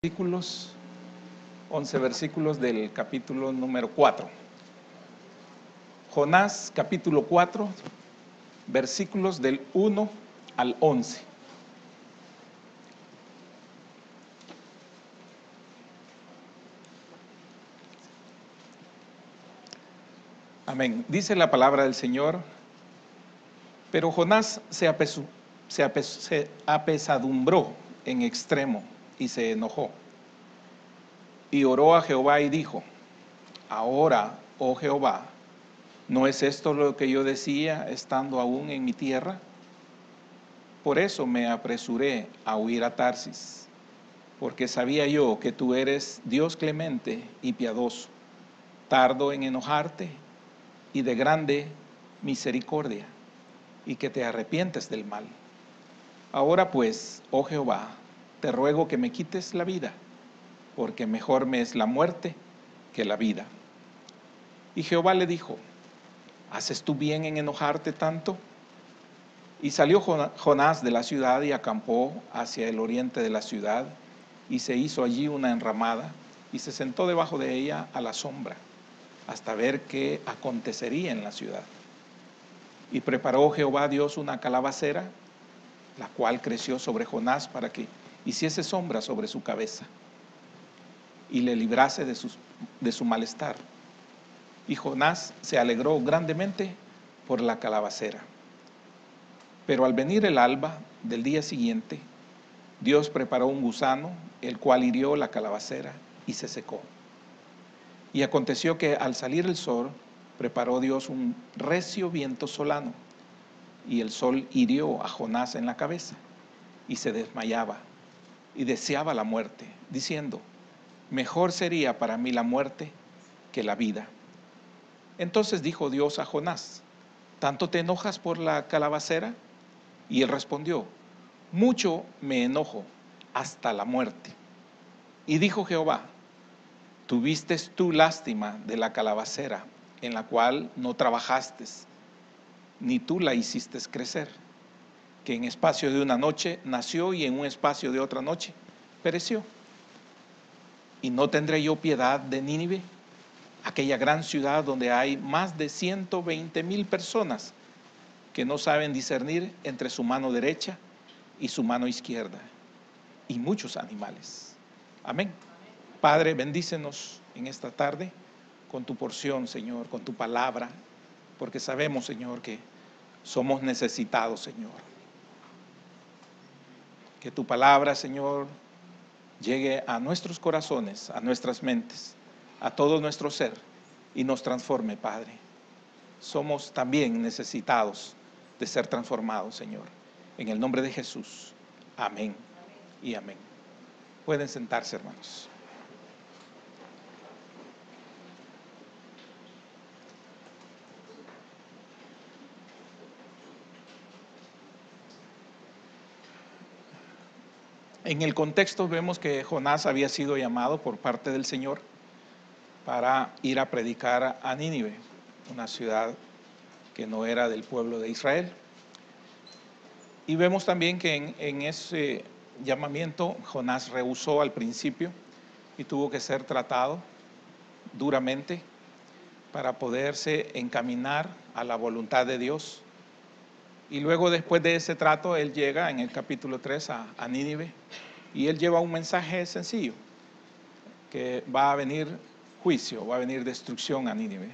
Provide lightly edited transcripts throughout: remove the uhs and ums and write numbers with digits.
versículos, 11 versículos del capítulo número 4. Jonás, capítulo 4, versículos del 1 al 11. Amén. Dice la palabra del Señor: pero Jonás se apesadumbró en extremo y se enojó. Y oró a Jehová y dijo: ahora, oh Jehová, ¿no es esto lo que yo decía estando aún en mi tierra? Por eso me apresuré a huir a Tarsis, porque sabía yo que tú eres Dios clemente y piadoso, tardo en enojarte y de grande misericordia, y que te arrepientes del mal. Ahora pues, oh Jehová, te ruego que me quites la vida, porque mejor me es la muerte que la vida. Y Jehová le dijo: ¿haces tú bien en enojarte tanto? Y salió Jonás de la ciudad y acampó hacia el oriente de la ciudad, y se hizo allí una enramada, y se sentó debajo de ella a la sombra, hasta ver qué acontecería en la ciudad. Y preparó Jehová Dios una calabacera, la cual creció sobre Jonás para que hiciese sombra sobre su cabeza, y le librase de su malestar. Y Jonás se alegró grandemente por la calabacera. Pero al venir el alba del día siguiente, Dios preparó un gusano, el cual hirió la calabacera y se secó. Y aconteció que al salir el sol, preparó Dios un recio viento solano, y el sol hirió a Jonás en la cabeza, y se desmayaba, y deseaba la muerte, diciendo: mejor sería para mí la muerte que la vida. Entonces dijo Dios a Jonás: ¿tanto te enojas por la calabacera? Y él respondió: mucho me enojo, hasta la muerte. Y dijo Jehová: ¿tuviste tú lástima de la calabacera, en la cual no trabajaste, ni tú la hiciste crecer, que en espacio de una noche nació y en un espacio de otra noche pereció? ¿Y no tendré yo piedad de Nínive, aquella gran ciudad donde hay más de 120,000 personas que no saben discernir entre su mano derecha y su mano izquierda, y muchos animales? Amén. Padre, bendícenos en esta tarde con tu porción, Señor, con tu palabra, porque sabemos, Señor, que somos necesitados, Señor. Que tu palabra, Señor, llegue a nuestros corazones, a nuestras mentes, a todo nuestro ser, y nos transforme, Padre. Somos también necesitados de ser transformados, Señor. En el nombre de Jesús. Amén y amén. Pueden sentarse, hermanos. En el contexto vemos que Jonás había sido llamado por parte del Señor para ir a predicar a Nínive, una ciudad que no era del pueblo de Israel. Y vemos también que en ese llamamiento Jonás rehusó al principio y tuvo que ser tratado duramente para poderse encaminar a la voluntad de Dios. Y luego, después de ese trato, él llega en el capítulo 3 a Nínive, y él lleva un mensaje sencillo: que va a venir juicio, va a venir destrucción a Nínive.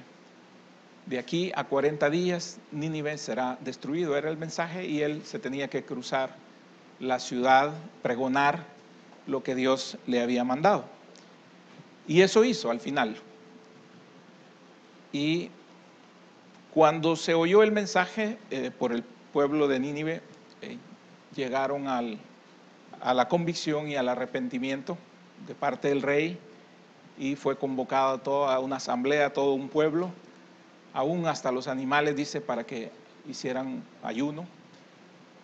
De aquí a 40 días Nínive será destruido, era el mensaje, y él se tenía que cruzar la ciudad, pregonar lo que Dios le había mandado. Y eso hizo al final. Y cuando se oyó el mensaje por el pueblo de Nínive, llegaron a la convicción y al arrepentimiento de parte del rey, y fue convocada toda una asamblea, todo un pueblo, aún hasta los animales, dice, para que hicieran ayuno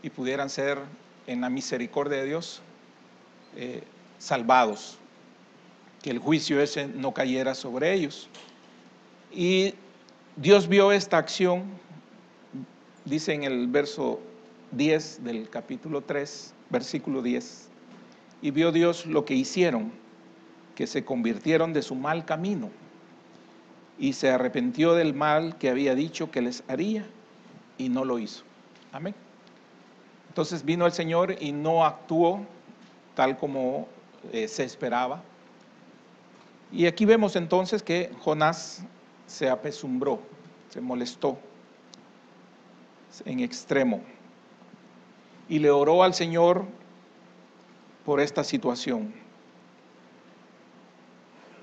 y pudieran ser, en la misericordia de Dios, salvados, que el juicio ese no cayera sobre ellos. Y Dios vio esta acción, dice en el verso 10 del capítulo 3, versículo 10: y vio Dios lo que hicieron, que se convirtieron de su mal camino, y se arrepintió del mal que había dicho que les haría, y no lo hizo. Amén. Entonces vino el Señor y no actuó tal como se esperaba. Y aquí vemos entonces que Jonás se apesumbró, se molestó en extremo, y le oró al Señor por esta situación.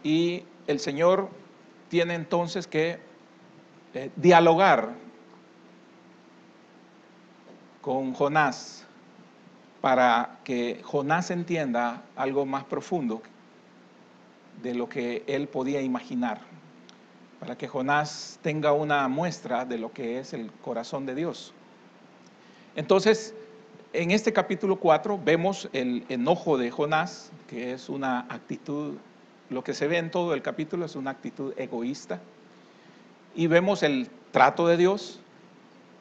Y el Señor tiene entonces que dialogar con Jonás para que Jonás entienda algo más profundo de lo que él podía imaginar, para que Jonás tenga una muestra de lo que es el corazón de Dios. Entonces, en este capítulo 4 vemos el enojo de Jonás, que es una actitud, lo que se ve en todo el capítulo es una actitud egoísta, y vemos el trato de Dios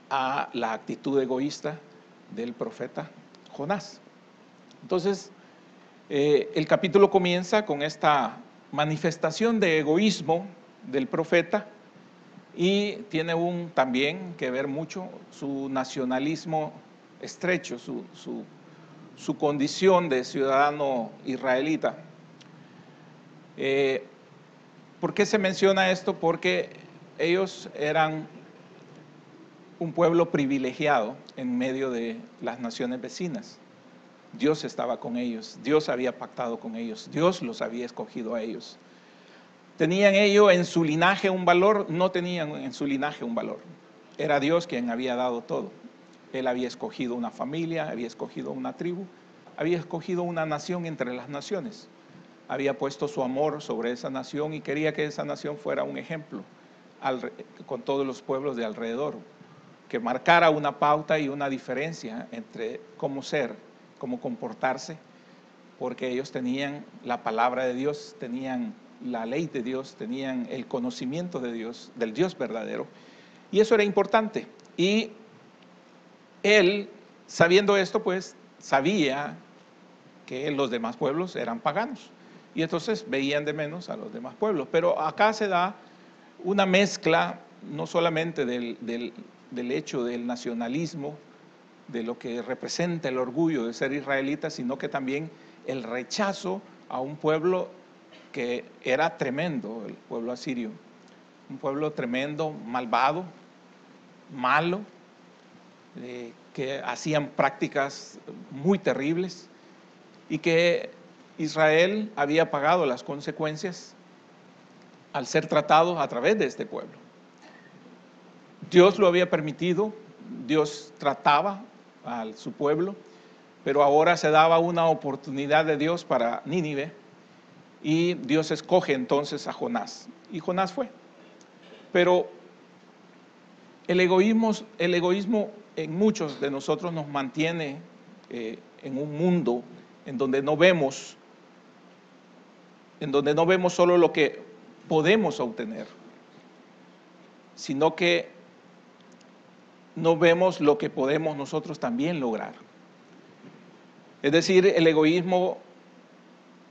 a la actitud egoísta del profeta Jonás. Entonces, el capítulo comienza con esta manifestación de egoísmo del profeta, y tiene también que ver mucho su nacionalismo estrecho, su condición de ciudadano israelita. ¿Por qué se menciona esto? Porque ellos eran un pueblo privilegiado en medio de las naciones vecinas. Dios estaba con ellos, Dios había pactado con ellos, Dios los había escogido a ellos. ¿Tenían ellos en su linaje un valor? No tenían en su linaje un valor. Era Dios quien había dado todo. Él había escogido una familia, había escogido una tribu, había escogido una nación entre las naciones. Había puesto su amor sobre esa nación y quería que esa nación fuera un ejemplo con todos los pueblos de alrededor, que marcara una pauta y una diferencia entre cómo ser, cómo comportarse, porque ellos tenían la palabra de Dios, tenían la ley de Dios, tenían el conocimiento de Dios, del Dios verdadero, y eso era importante. Y él, sabiendo esto, pues sabía que los demás pueblos eran paganos, y entonces veían de menos a los demás pueblos. Pero acá se da una mezcla, no solamente del hecho del nacionalismo, de lo que representa el orgullo de ser israelita, sino que también el rechazo a un pueblo que era tremendo, el pueblo asirio, un pueblo tremendo, malvado, malo, que hacían prácticas muy terribles, y que Israel había pagado las consecuencias al ser tratado a través de este pueblo. Dios lo había permitido, Dios trataba a su pueblo, pero ahora se daba una oportunidad de Dios para Nínive, y Dios escoge entonces a Jonás, y Jonás fue. Pero el egoísmo en muchos de nosotros nos mantiene en un mundo en donde no vemos solo lo que podemos obtener, sino que no vemos lo que podemos nosotros también lograr. Es decir, el egoísmo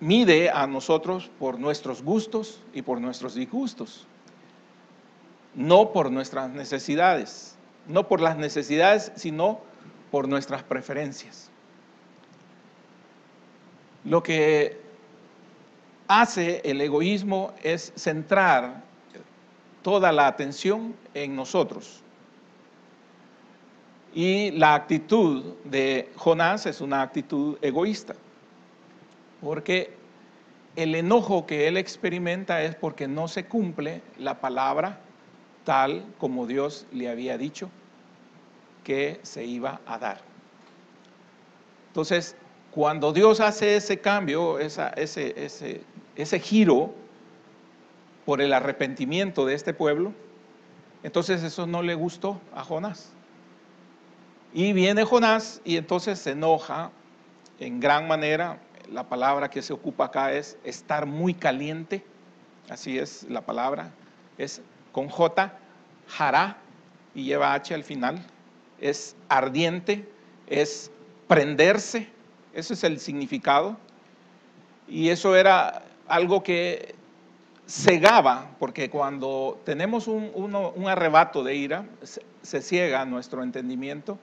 mide a nosotros por nuestros gustos y por nuestros disgustos, no por nuestras necesidades, no por las necesidades, sino por nuestras preferencias. Lo que hace el egoísmo es centrar toda la atención en nosotros. Y la actitud de Jonás es una actitud egoísta, porque el enojo que él experimenta es porque no se cumple la palabra tal como Dios le había dicho que se iba a dar. Entonces, cuando Dios hace ese cambio, ese giro por el arrepentimiento de este pueblo, entonces eso no le gustó a Jonás. Y viene Jonás y entonces se enoja en gran manera. La palabra que se ocupa acá es estar muy caliente, así es la palabra, es con J, jará, y lleva H al final, es ardiente, es prenderse, ese es el significado, Y eso era algo que cegaba, porque cuando tenemos un arrebato de ira, se ciega nuestro entendimiento,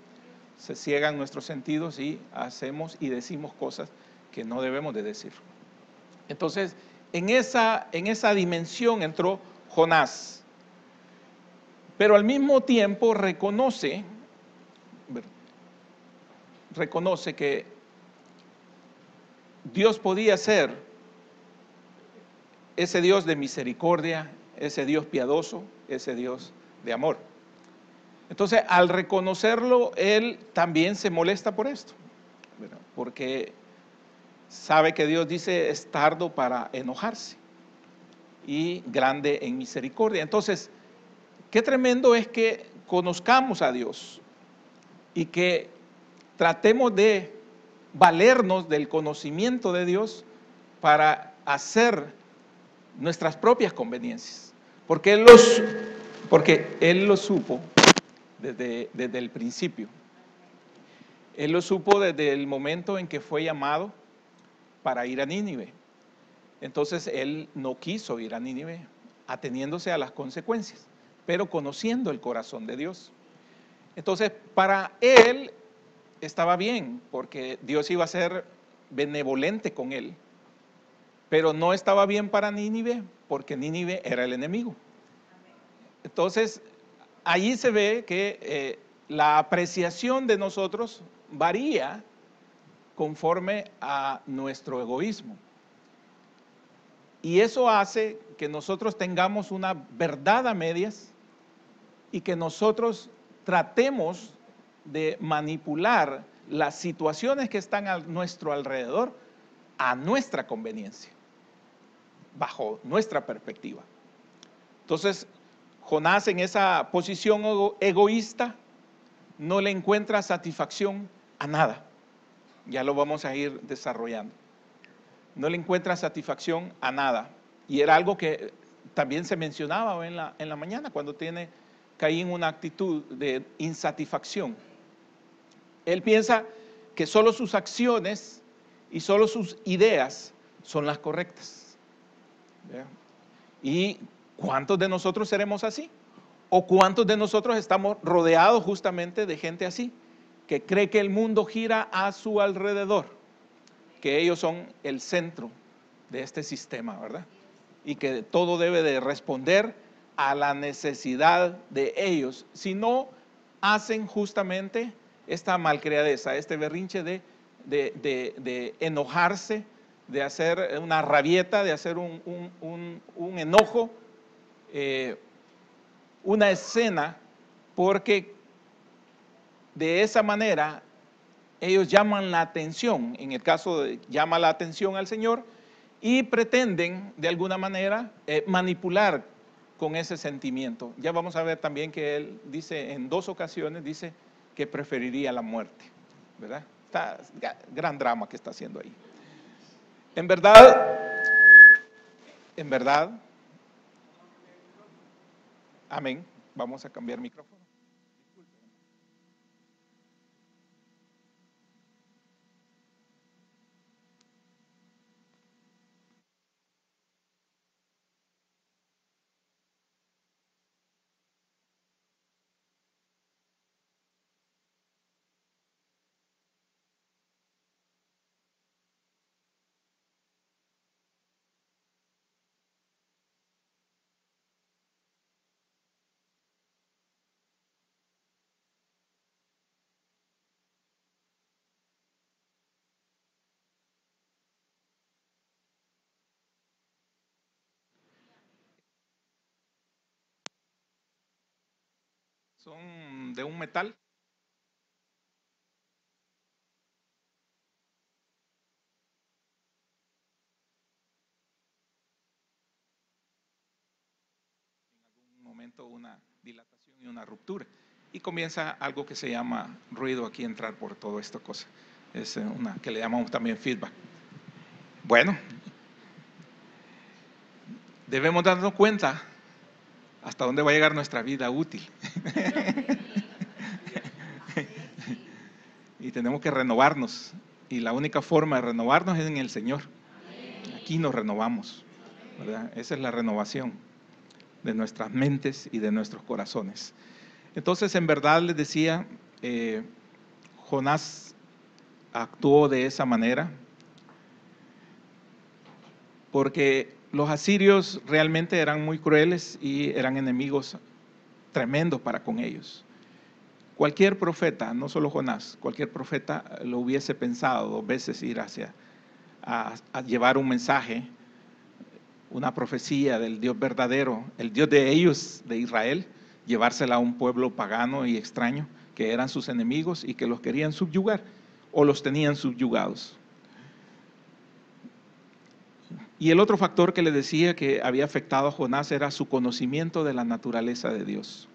se ciegan nuestros sentidos y hacemos y decimos cosas que no debemos de decir. Entonces, en esa dimensión entró Jonás, pero al mismo tiempo reconoce que Dios podía ser ese Dios de misericordia, ese Dios piadoso, ese Dios de amor. Entonces, al reconocerlo, él también se molesta por esto, ¿verdad? Porque sabe que Dios dice es tardo para enojarse y grande en misericordia. Entonces, qué tremendo es que conozcamos a Dios y que tratemos de valernos del conocimiento de Dios para hacer nuestras propias conveniencias, porque Él lo supo desde el principio. Él lo supo desde el momento en que fue llamado para ir a Nínive. Entonces Él no quiso ir a Nínive, ateniéndose a las consecuencias, pero conociendo el corazón de Dios. Entonces, para Él estaba bien, porque Dios iba a ser benevolente con Él. Pero no estaba bien para Nínive, porque Nínive era el enemigo. Entonces, allí se ve que la apreciación de nosotros varía conforme a nuestro egoísmo. Y eso hace que nosotros tengamos una verdad a medias y que nosotros tratemos de manipular las situaciones que están a nuestro alrededor a nuestra conveniencia, bajo nuestra perspectiva. Entonces, Jonás, en esa posición egoísta, no le encuentra satisfacción a nada. Ya lo vamos a ir desarrollando. No le encuentra satisfacción a nada. Y era algo que también se mencionaba en la mañana, cuando tiene Caín una actitud de insatisfacción. Él piensa que solo sus acciones y solo sus ideas son las correctas. ¿Ve? ¿Y cuántos de nosotros seremos así? ¿O cuántos de nosotros estamos rodeados justamente de gente así, que cree que el mundo gira a su alrededor, que ellos son el centro de este sistema, ¿verdad? Y que todo debe de responder a la necesidad de ellos, si no hacen justamente esta malcriadeza, este berrinche de enojarse, de hacer una rabieta, de hacer un enojo, una escena, porque de esa manera ellos llaman la atención, en el caso de llama la atención al Señor, y pretenden de alguna manera manipular con ese sentimiento. Ya vamos a ver también que él dice en 2 ocasiones, dice que preferiría la muerte, ¿verdad? Está gran drama que está haciendo ahí. En verdad, amén. Vamos a cambiar micrófono. Son de un metal. Un momento una dilatación y una ruptura. Y comienza algo que se llama ruido aquí, entrar por toda esta cosa. Es una que le llamamos también feedback. Bueno, debemos darnos cuenta hasta dónde va a llegar nuestra vida útil. Y tenemos que renovarnos. Y la única forma de renovarnos es en el Señor. aquí nos renovamos, ¿verdad? Esa es la renovación de nuestras mentes y de nuestros corazones. Entonces, en verdad les decía, Jonás actuó de esa manera porque los asirios realmente eran muy crueles y eran enemigos tremendos para con ellos. Cualquier profeta, no solo Jonás, cualquier profeta lo hubiese pensado 2 veces ir a llevar un mensaje, una profecía del Dios verdadero, el Dios de ellos, de Israel, llevársela a un pueblo pagano y extraño, que eran sus enemigos y que los querían subyugar o los tenían subyugados. Y el otro factor que le decía que había afectado a Jonás era su conocimiento de la naturaleza de Dios.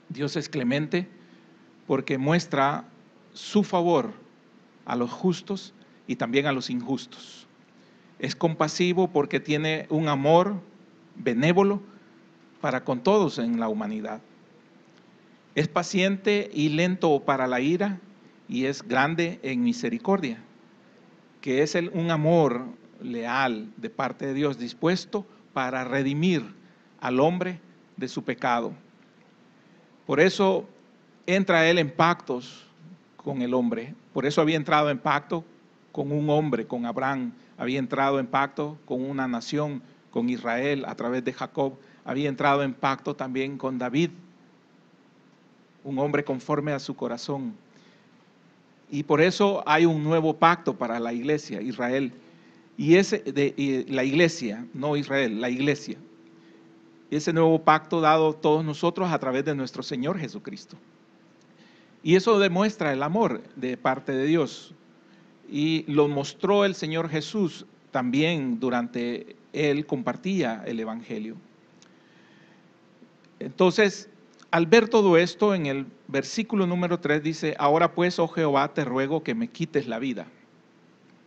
Dios es clemente porque muestra su favor a los justos y también a los injustos. Es compasivo porque tiene un amor benévolo para con todos en la humanidad. Es paciente y lento para la ira y es grande en misericordia, que es un amor leal de parte de Dios, dispuesto para redimir al hombre de su pecado. Por eso entra él en pactos con el hombre. Por eso había entrado en pacto con un hombre, con Abraham. Había entrado en pacto con una nación, con Israel a través de Jacob. Había entrado en pacto también con David, un hombre conforme a su corazón. Y por eso hay un nuevo pacto para la iglesia, Israel. Y la iglesia, no Israel, la iglesia. Ese nuevo pacto dado todos nosotros a través de nuestro Señor Jesucristo. Y eso demuestra el amor de parte de Dios. Y lo mostró el Señor Jesús también durante Él compartía el Evangelio. Entonces, al ver todo esto, en el versículo número 3 dice: ahora pues, oh Jehová, te ruego que me quites la vida,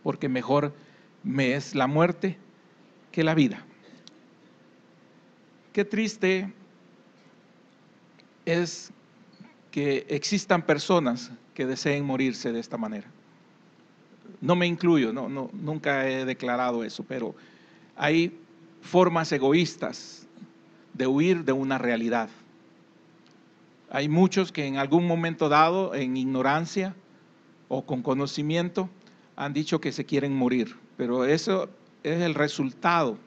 porque mejor me es la muerte que la vida. Qué triste es que existan personas que deseen morirse de esta manera. No me incluyo, nunca he declarado eso, pero hay formas egoístas de huir de una realidad. Hay muchos que en algún momento dado, en ignorancia o con conocimiento, han dicho que se quieren morir, pero eso es el resultado,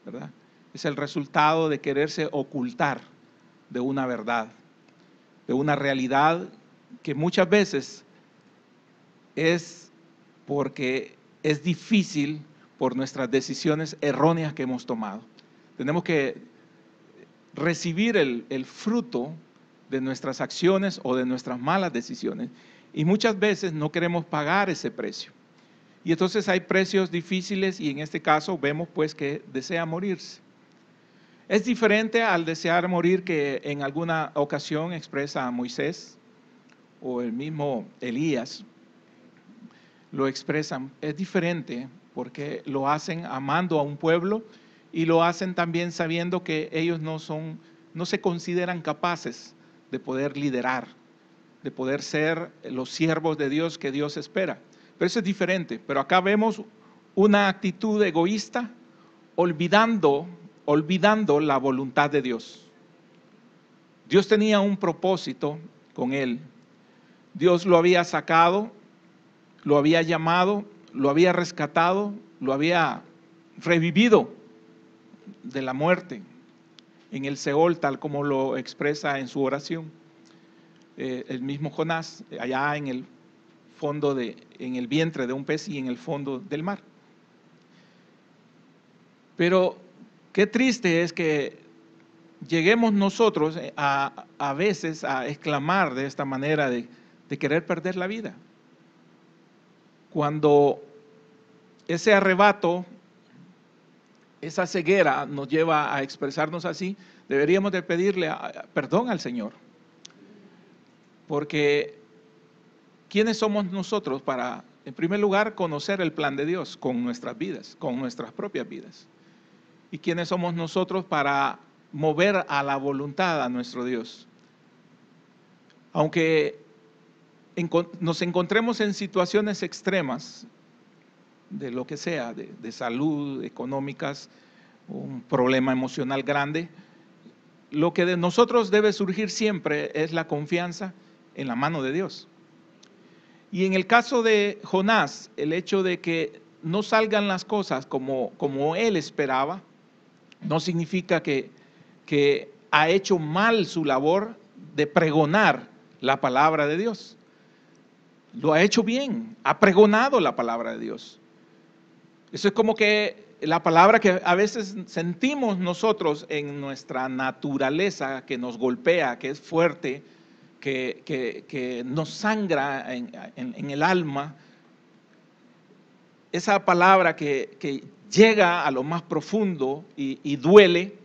¿verdad? Es el resultado de quererse ocultar de una verdad, de una realidad que muchas veces es porque es difícil por nuestras decisiones erróneas que hemos tomado. Tenemos que recibir el fruto de nuestras acciones o de nuestras malas decisiones y muchas veces no queremos pagar ese precio. Y entonces hay precios difíciles y en este caso vemos pues que desea morirse. Es diferente al desear morir que en alguna ocasión expresa Moisés o el mismo Elías. Lo expresan, es diferente porque lo hacen amando a un pueblo y lo hacen también sabiendo que ellos no se consideran capaces de poder liderar, de poder ser los siervos de Dios que Dios espera. Pero eso es diferente. Pero acá vemos una actitud egoísta olvidando la voluntad de Dios. Dios tenía un propósito con él. Dios lo había sacado, lo había llamado, lo había rescatado, lo había revivido de la muerte en el Seol, tal como lo expresa en su oración. El mismo Jonás, allá en el fondo en el vientre de un pez y en el fondo del mar. Pero qué triste es que lleguemos nosotros a veces a exclamar de esta manera de querer perder la vida. Cuando ese arrebato, esa ceguera nos lleva a expresarnos así, deberíamos de pedirle perdón al Señor. Porque ¿quiénes somos nosotros para, en primer lugar, conocer el plan de Dios con nuestras vidas, con nuestras propias vidas? ¿Y quiénes somos nosotros para mover a la voluntad a nuestro Dios? Aunque nos encontremos en situaciones extremas, de lo que sea, de salud, económicas, un problema emocional grande, lo que de nosotros debe surgir siempre es la confianza en la mano de Dios. Y en el caso de Jonás, el hecho de que no salgan las cosas como él esperaba, no significa que ha hecho mal su labor de pregonar la palabra de Dios. Lo ha hecho bien, ha pregonado la palabra de Dios. Eso es como que la palabra que a veces sentimos nosotros en nuestra naturaleza, que nos golpea, que es fuerte, que nos sangra en el alma, esa palabra que llega a lo más profundo y duele,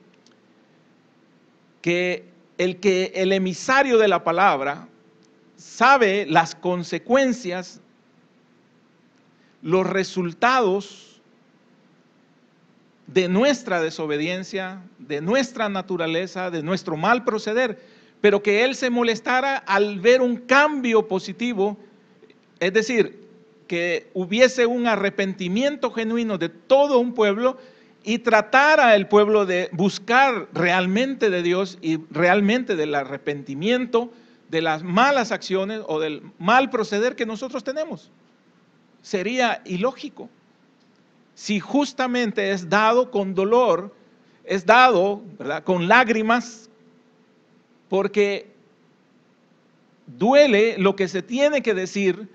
que el emisario de la palabra sabe las consecuencias, los resultados de nuestra desobediencia, de nuestra naturaleza, de nuestro mal proceder, pero que él se molestara al ver un cambio positivo, es decir, que hubiese un arrepentimiento genuino de todo un pueblo y tratara el pueblo de buscar realmente de Dios y realmente del arrepentimiento de las malas acciones o del mal proceder que nosotros tenemos. Sería ilógico. Si justamente es dado con dolor, es dado, ¿verdad?, con lágrimas, porque duele lo que se tiene que decir,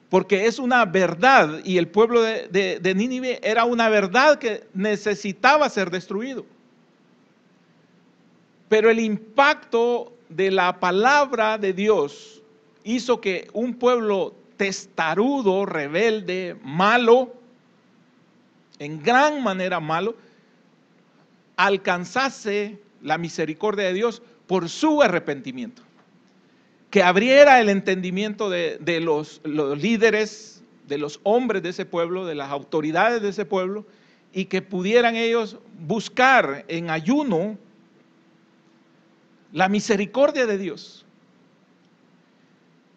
porque es una verdad, y el pueblo de Nínive era una verdad que necesitaba ser destruido. Pero el impacto de la palabra de Dios hizo que un pueblo testarudo, rebelde, malo, en gran manera malo, alcanzase la misericordia de Dios por su arrepentimiento. Que abriera el entendimiento de los líderes, de los hombres de ese pueblo, de las autoridades de ese pueblo, y que pudieran ellos buscar en ayuno la misericordia de Dios.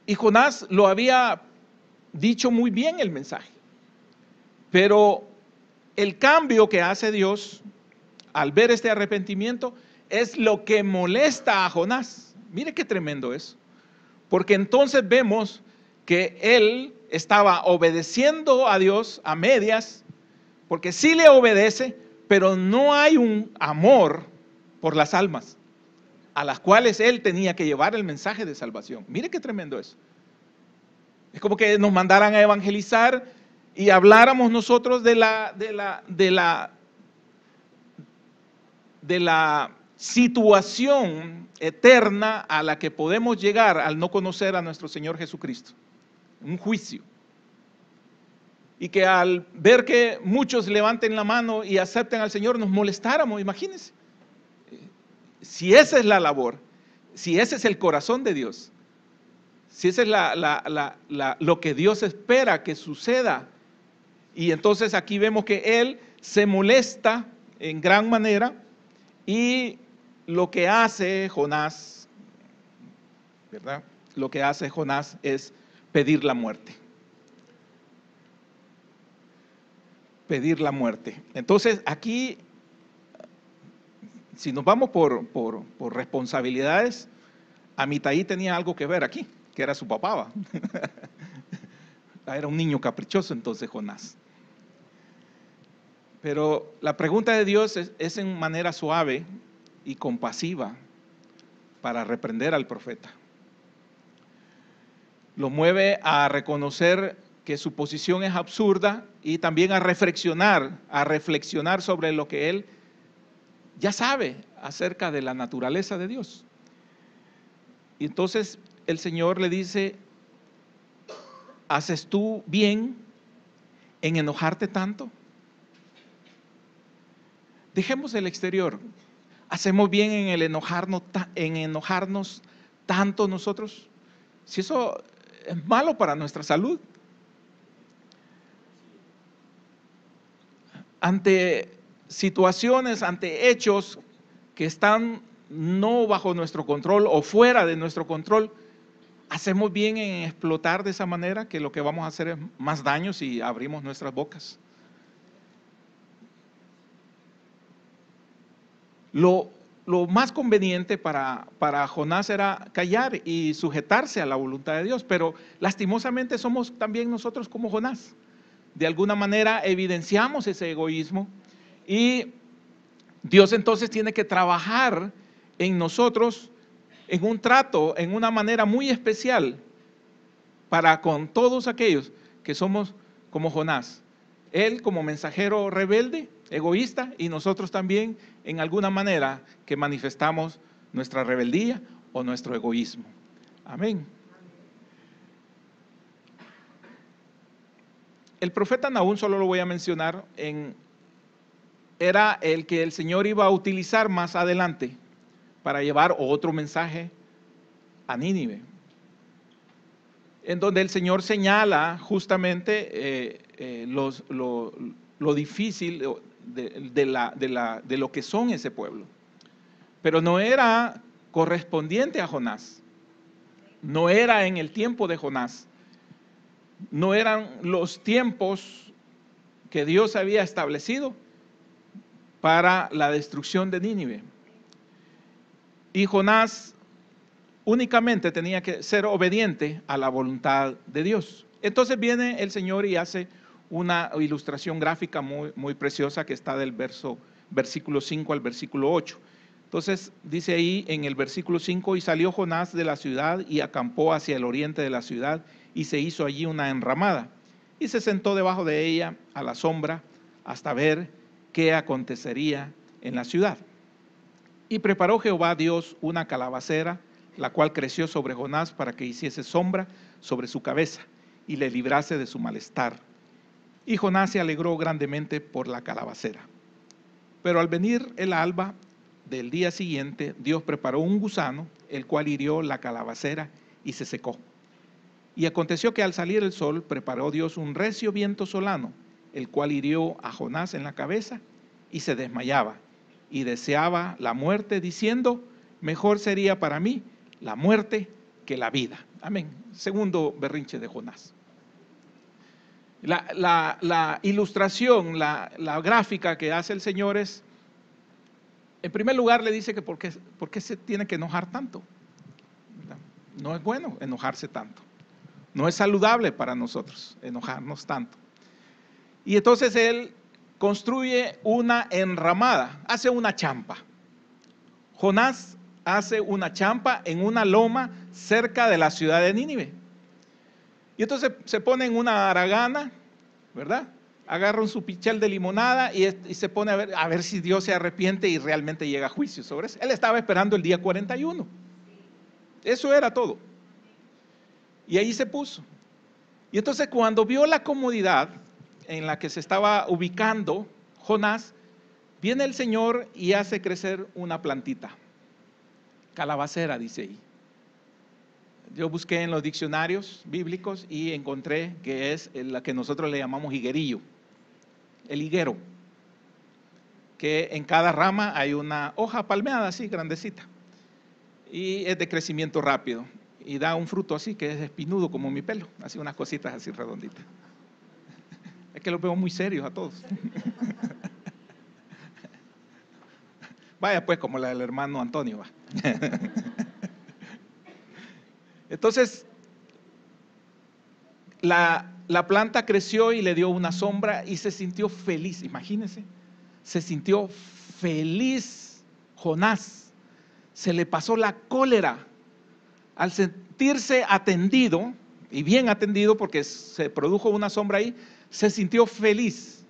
Y Jonás lo había dicho muy bien el mensaje, pero el cambio que hace Dios al ver este arrepentimiento es lo que molesta a Jonás. Mire qué tremendo es. Porque entonces vemos que él estaba obedeciendo a Dios a medias, porque sí le obedece, pero no hay un amor por las almas, a las cuales él tenía que llevar el mensaje de salvación. Mire qué tremendo es. Es como que nos mandaran a evangelizar y habláramos nosotros de la situación eterna a la que podemos llegar al no conocer a nuestro Señor Jesucristo. Un juicio. Y que al ver que muchos levanten la mano y acepten al Señor, nos molestáramos, imagínense. Si esa es la labor, si ese es el corazón de Dios, si ese es lo que Dios espera que suceda. Y entonces aquí vemos que Él se molesta en gran manera. Y lo que hace Jonás, ¿verdad? Lo que hace Jonás es pedir la muerte. Pedir la muerte. Entonces aquí, si nos vamos por responsabilidades, Amitai tenía algo que ver aquí, que era su papá. Era un niño caprichoso entonces Jonás. Pero la pregunta de Dios es en manera suave y compasiva para reprender al profeta. Lo mueve a reconocer que su posición es absurda y también a reflexionar sobre lo que él ya sabe acerca de la naturaleza de Dios. Y entonces el Señor le dice: ¿haces tú bien en enojarte tanto? Dejemos el exterior. ¿Hacemos bien en enojarnos tanto nosotros? Si eso es malo para nuestra salud. Ante situaciones, ante hechos que están no bajo nuestro control o fuera de nuestro control, hacemos bien en explotar de esa manera, que lo que vamos a hacer es más daño si abrimos nuestras bocas. Lo más conveniente para Jonás era callar y sujetarse a la voluntad de Dios, pero lastimosamente somos también nosotros como Jonás. De alguna manera evidenciamos ese egoísmo y Dios entonces tiene que trabajar en nosotros en un trato, en una manera muy especial para con todos aquellos que somos como Jonás. Él como mensajero rebelde, egoísta, y nosotros también en alguna manera que manifestamos nuestra rebeldía o nuestro egoísmo. Amén. El profeta Nahum, solo lo voy a mencionar, era el que el Señor iba a utilizar más adelante para llevar otro mensaje a Nínive, en donde el Señor señala justamente lo difícil de lo que son ese pueblo. Pero no era correspondiente a Jonás, no era en el tiempo de Jonás, no eran los tiempos que Dios había establecido para la destrucción de Nínive. Y Jonás únicamente tenía que ser obediente a la voluntad de Dios. Entonces viene el Señor y hace una ilustración gráfica muy, muy preciosa que está del versículo 5 al versículo 8. Entonces dice ahí en el versículo 5: y salió Jonás de la ciudad y acampó hacia el oriente de la ciudad y se hizo allí una enramada y se sentó debajo de ella a la sombra hasta ver qué acontecería en la ciudad. Y preparó Jehová Dios una calabacera, la cual creció sobre Jonás para que hiciese sombra sobre su cabeza y le librase de su malestar. Y Jonás se alegró grandemente por la calabacera. Pero al venir el alba del día siguiente, Dios preparó un gusano, el cual hirió la calabacera y se secó. Y aconteció que al salir el sol, preparó Dios un recio viento solano, el cual hirió a Jonás en la cabeza y se desmayaba y deseaba la muerte, diciendo: mejor sería para mí la muerte que la vida. Amén. Segundo berrinche de Jonás. La ilustración, la gráfica que hace el Señor es, en primer lugar le dice que por qué se tiene que enojar tanto. No es bueno enojarse tanto. No es saludable para nosotros enojarnos tanto. Y entonces él construye una enramada, hace una champa. Jonás hace una champa en una loma cerca de la ciudad de Nínive. Y entonces se pone en una haragana, ¿verdad? Agarra su pichel de limonada y se pone a ver si Dios se arrepiente y realmente llega a juicio sobre eso. Él estaba esperando el día 41. Eso era todo. Y ahí se puso. Y entonces cuando vio la comodidad en la que se estaba ubicando Jonás, viene el Señor y hace crecer una plantita. Calabacera, dice ahí. Yo busqué en los diccionarios bíblicos y encontré que es la que nosotros le llamamos higuerillo, el higuero, que en cada rama hay una hoja palmeada así, grandecita, y es de crecimiento rápido, y da un fruto así que es espinudo como mi pelo, así unas cositas así redonditas. Es que los veo muy serios a todos. Vaya pues, como la del hermano Antonio, va. Entonces, la planta creció y le dio una sombra y se sintió feliz. Imagínense, se sintió feliz Jonás. Se le pasó la cólera al sentirse atendido, y bien atendido porque se produjo una sombra ahí. Se sintió feliz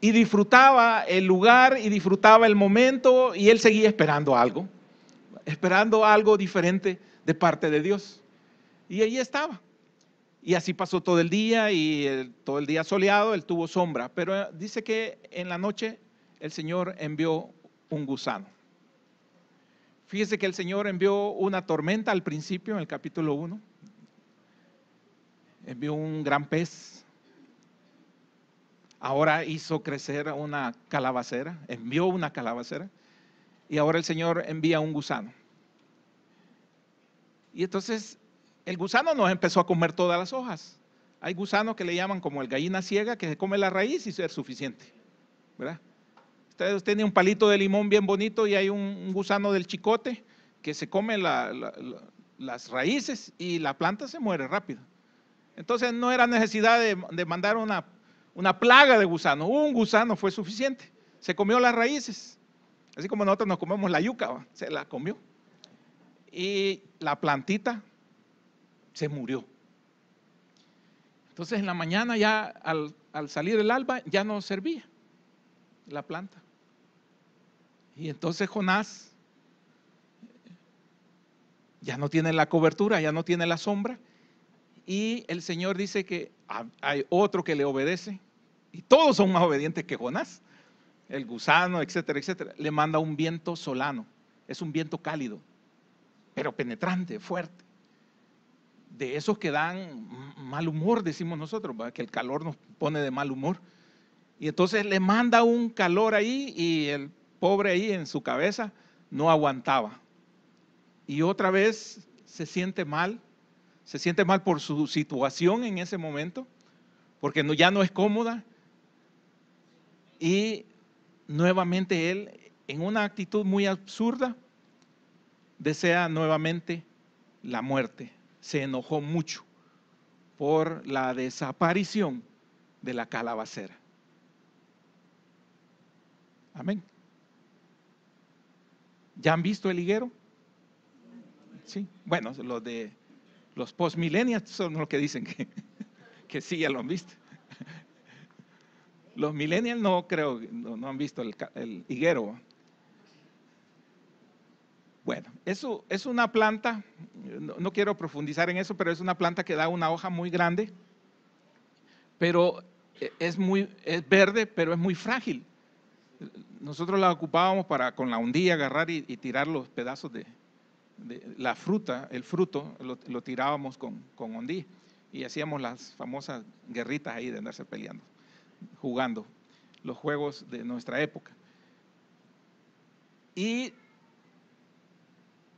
y disfrutaba el lugar y disfrutaba el momento, y él seguía esperando algo diferente de parte de Dios. Y ahí estaba. Y así pasó todo el día, y todo el día soleado, él tuvo sombra. Pero dice que en la noche el Señor envió un gusano. Fíjese que el Señor envió una tormenta al principio, en el capítulo 1. Envió un gran pez. Ahora hizo crecer una calabacera, envió una calabacera. Y ahora el Señor envía un gusano. Y entonces el gusano nos empezó a comer todas las hojas. Hay gusanos que le llaman como el gallina ciega, que se come la raíz y es suficiente, ¿verdad? Ustedes tienen un palito de limón bien bonito y hay un gusano del chicote que se come las raíces y la planta se muere rápido. Entonces no era necesidad de mandar una plaga de gusano, un gusano fue suficiente. Se comió las raíces, así como nosotros nos comemos la yuca, ¿va? Se la comió. Y la plantita se murió. Entonces en la mañana ya al salir el alba ya no servía la planta. Y entonces Jonás ya no tiene la cobertura, ya no tiene la sombra. Y el Señor dice que hay otro que le obedece. Y todos son más obedientes que Jonás. El gusano, etcétera, etcétera. Le manda un viento solano. Es un viento cálido, pero penetrante, fuerte. De esos que dan mal humor, decimos nosotros, ¿verdad? Que el calor nos pone de mal humor. Y entonces le manda un calor ahí y el pobre ahí en su cabeza no aguantaba. Y otra vez se siente mal por su situación en ese momento, porque ya no es cómoda. Y nuevamente él, en una actitud muy absurda, desea nuevamente la muerte. Se enojó mucho por la desaparición de la calabacera. Amén. ¿Ya han visto el higuero? Sí. Bueno, los post-millennials son los que dicen que sí, ya lo han visto. Los millennials no creo, no han visto el higuero. Bueno, eso es una planta, no quiero profundizar en eso, pero es una planta que da una hoja muy grande, pero es verde, pero es muy frágil. Nosotros la ocupábamos para con la hundilla agarrar y tirar los pedazos de la fruta, el fruto, lo tirábamos con hundilla y hacíamos las famosas guerritas ahí de andarse peleando, jugando los juegos de nuestra época. Y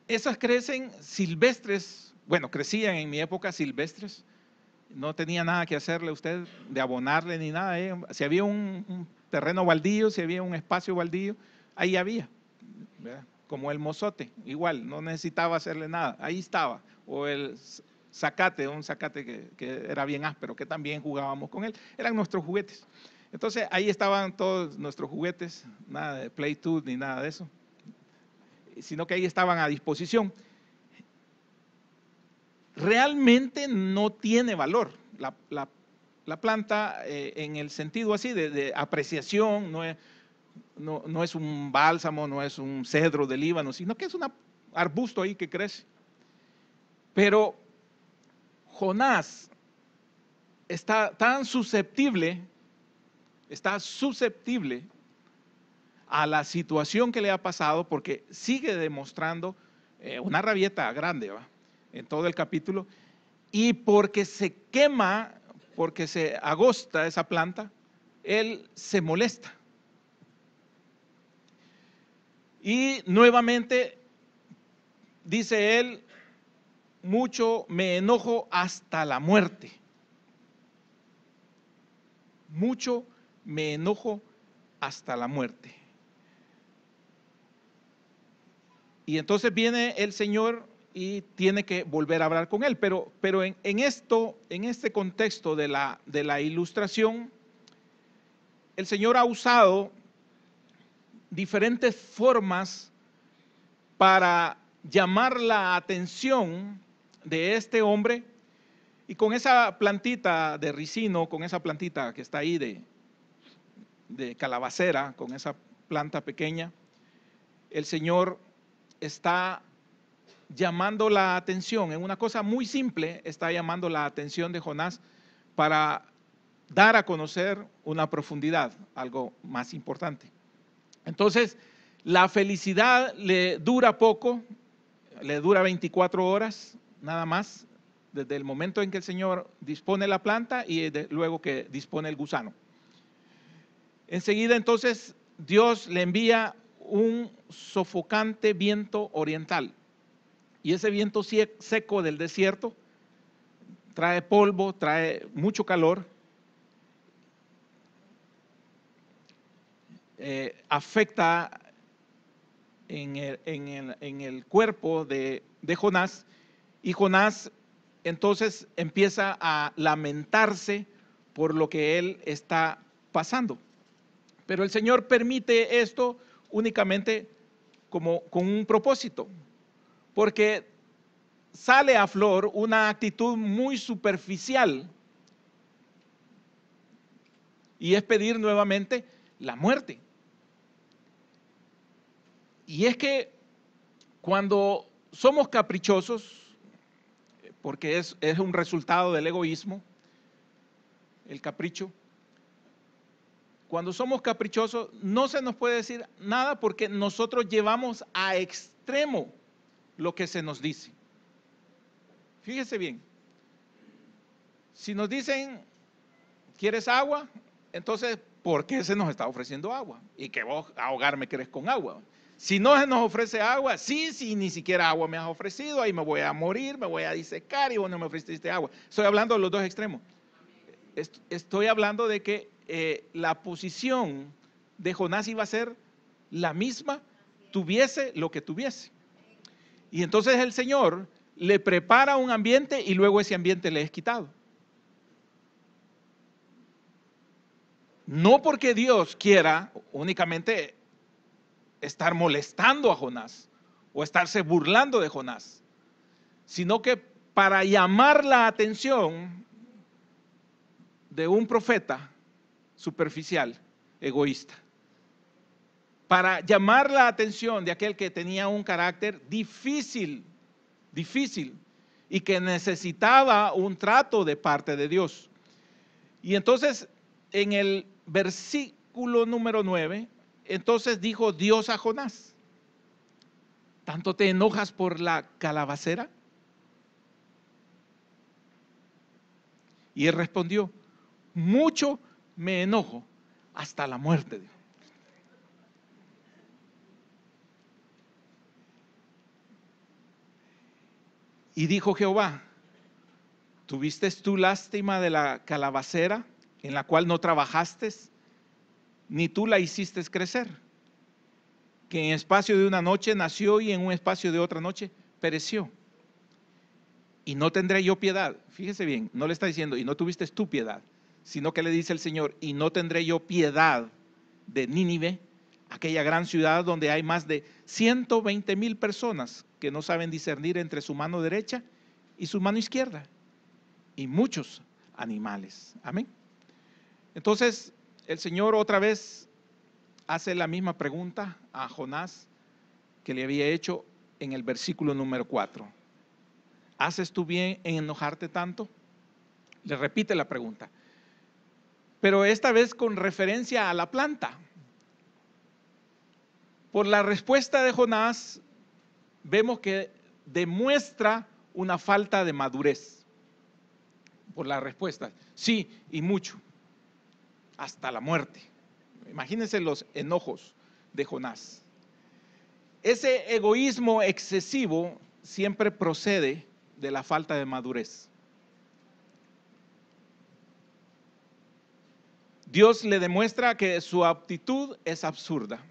esas crecen silvestres, bueno, crecían en mi época silvestres, no tenía nada que hacerle usted de abonarle ni nada. Si había un terreno baldío, si había un espacio baldío, ahí había, ¿verdad? Como el mozote, igual, no necesitaba hacerle nada, ahí estaba. O el zacate, un zacate que era bien áspero, que también jugábamos con él, eran nuestros juguetes. Entonces ahí estaban todos nuestros juguetes, nada de Play-Two ni nada de eso, sino que ahí estaban a disposición. Realmente no tiene valor la planta en el sentido así de apreciación, no es un bálsamo, no es un cedro del Líbano, sino que es un arbusto ahí que crece. Pero Jonás está susceptible a la situación que le ha pasado, porque sigue demostrando una rabieta grande, ¿va? En todo el capítulo, y porque se quema, porque se agosta esa planta, él se molesta. Y nuevamente dice él, mucho me enojo hasta la muerte. Mucho me enojo hasta la muerte. Y entonces viene el Señor y tiene que volver a hablar con él. Pero en este contexto de la ilustración, el Señor ha usado diferentes formas para llamar la atención de este hombre. Y con esa plantita de ricino, con esa plantita que está ahí de calabacera, con esa planta pequeña, el Señor está llamando la atención, en una cosa muy simple, está llamando la atención de Jonás para dar a conocer una profundidad, algo más importante. Entonces, la felicidad le dura poco, le dura 24 horas, nada más, desde el momento en que el Señor dispone la planta y luego que dispone el gusano. Enseguida, entonces, Dios le envía un sofocante viento oriental. Y ese viento seco del desierto trae polvo, trae mucho calor, afecta en el cuerpo de Jonás, y Jonás entonces empieza a lamentarse por lo que él está pasando. Pero el Señor permite esto únicamente como con un propósito, porque sale a flor una actitud muy superficial, y es pedir nuevamente la muerte. Y es que cuando somos caprichosos, porque es un resultado del egoísmo, el capricho, cuando somos caprichosos no se nos puede decir nada, porque nosotros llevamos a extremo lo que se nos dice. Fíjese bien, si nos dicen, ¿quieres agua? Entonces, ¿por qué se nos está ofreciendo agua? Y que vos ahogarme querés con agua. Si no se nos ofrece agua, sí, ni siquiera agua me has ofrecido, ahí me voy a morir, me voy a disecar y vos no me ofreciste agua. Estoy hablando de los dos extremos. Estoy hablando de que la posición de Jonás iba a ser la misma, tuviese lo que tuviese. Y entonces el Señor le prepara un ambiente y luego ese ambiente le es quitado. No porque Dios quiera únicamente estar molestando a Jonás o estarse burlando de Jonás, sino que para llamar la atención de un profeta superficial, egoísta, para llamar la atención de aquel que tenía un carácter difícil y que necesitaba un trato de parte de Dios. Y entonces en el versículo número 9, entonces dijo Dios a Jonás: ¿tanto te enojas por la calabacera? Y él respondió: mucho me enojo, hasta la muerte. Y dijo Jehová: ¿tuviste tú lástima de la calabacera, en la cual no trabajaste, ni tú la hiciste crecer? Que en espacio de una noche nació y en un espacio de otra noche pereció. Y no tendré yo piedad. Fíjese bien, no le está diciendo y no tuviste tú piedad, sino que le dice el Señor: y no tendré yo piedad de Nínive, aquella gran ciudad donde hay más de 120,000 personas que no saben discernir entre su mano derecha y su mano izquierda, y muchos animales. Amén. Entonces el Señor otra vez hace la misma pregunta a Jonás que le había hecho en el versículo número 4. ¿Haces tú bien en enojarte tanto? Le repite la pregunta, pero esta vez con referencia a la planta. Por la respuesta de Jonás vemos que demuestra una falta de madurez. Por la respuesta, sí, y mucho, hasta la muerte. Imagínense los enojos de Jonás. Ese egoísmo excesivo siempre procede de la falta de madurez. Dios le demuestra que su actitud es absurda.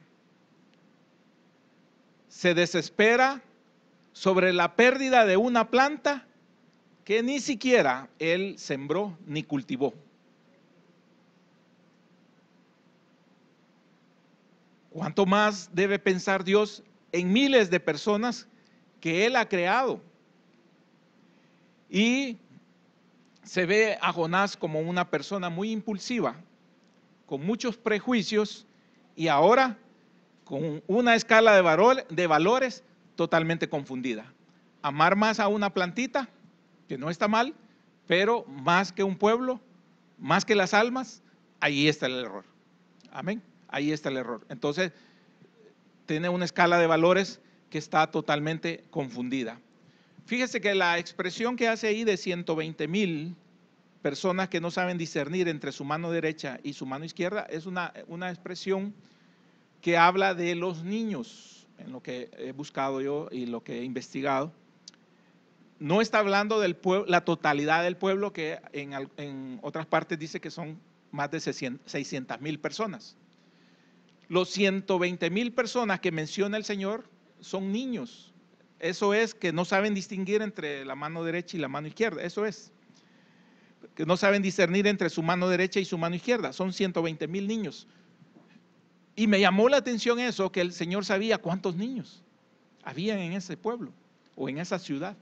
Se desespera sobre la pérdida de una planta que ni siquiera él sembró ni cultivó. ¿Cuánto más debe pensar Dios en miles de personas que él ha creado? Y se ve a Jonás como una persona muy impulsiva, con muchos prejuicios, y ahora con una escala de valores totalmente confundida. Amar más a una plantita, que no está mal, pero más que un pueblo, más que las almas, ahí está el error. Amén, ahí está el error. Entonces tiene una escala de valores que está totalmente confundida. Fíjese que la expresión que hace ahí de 120,000 personas que no saben discernir entre su mano derecha y su mano izquierda es una expresión que habla de los niños, en lo que he buscado yo y lo que he investigado. no está hablando del pueblo, la totalidad del pueblo, que en otras partes dice que son más de 600,000 personas. Los 120,000 personas que menciona el Señor son niños. Eso es, que no saben distinguir entre la mano derecha y la mano izquierda. Eso es, que no saben discernir entre su mano derecha y su mano izquierda. Son 120,000 niños. Y me llamó la atención eso, que el Señor sabía cuántos niños habían en ese pueblo o en esa ciudad.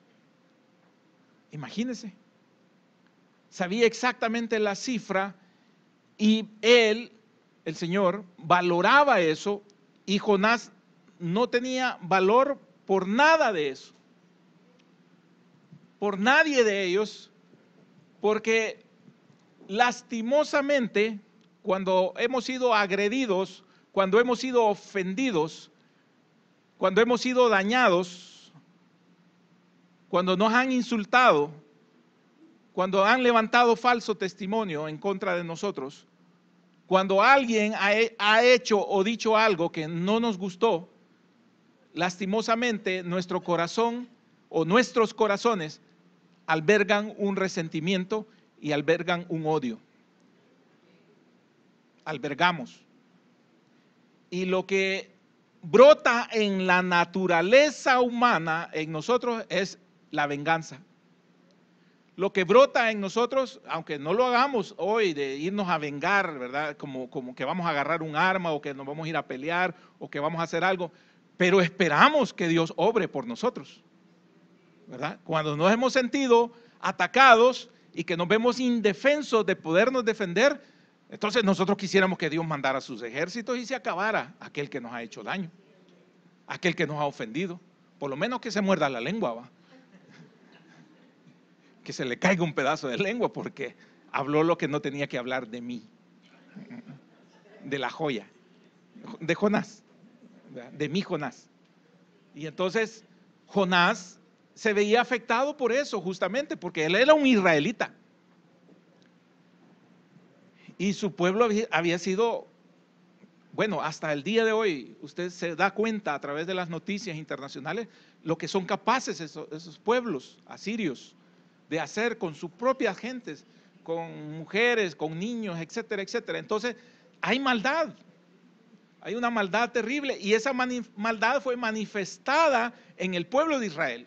Imagínense. Sabía exactamente la cifra, y el Señor valoraba eso, y Jonás no tenía valor por nada de eso, por nadie de ellos, porque lastimosamente, cuando hemos sido agredidos, cuando hemos sido ofendidos, cuando hemos sido dañados, cuando nos han insultado, cuando han levantado falso testimonio en contra de nosotros, cuando alguien ha hecho o dicho algo que no nos gustó, lastimosamente nuestro corazón o nuestros corazones albergan un resentimiento y albergan un odio. Albergamos. Y lo que brota en la naturaleza humana en nosotros es la venganza. Lo que brota en nosotros, aunque no lo hagamos hoy de irnos a vengar, ¿verdad? Como que vamos a agarrar un arma, o que nos vamos a ir a pelear, o que vamos a hacer algo, pero esperamos que Dios obre por nosotros, ¿verdad? Cuando nos hemos sentido atacados y que nos vemos indefensos de podernos defender, entonces nosotros quisiéramos que Dios mandara sus ejércitos y se acabara aquel que nos ha hecho daño, aquel que nos ha ofendido. Por lo menos que se muerda la lengua, ¿va? Que se le caiga un pedazo de lengua, porque habló lo que no tenía que hablar de mí, de la joya, de Jonás, de mi Jonás. Y entonces Jonás se veía afectado por eso, justamente porque él era un israelita. Y su pueblo había sido, bueno, hasta el día de hoy, usted se da cuenta a través de las noticias internacionales lo que son capaces esos pueblos asirios de hacer con sus propias gentes, con mujeres, con niños, etcétera, etcétera. Entonces, hay maldad, hay una maldad terrible, y esa maldad fue manifestada en el pueblo de Israel.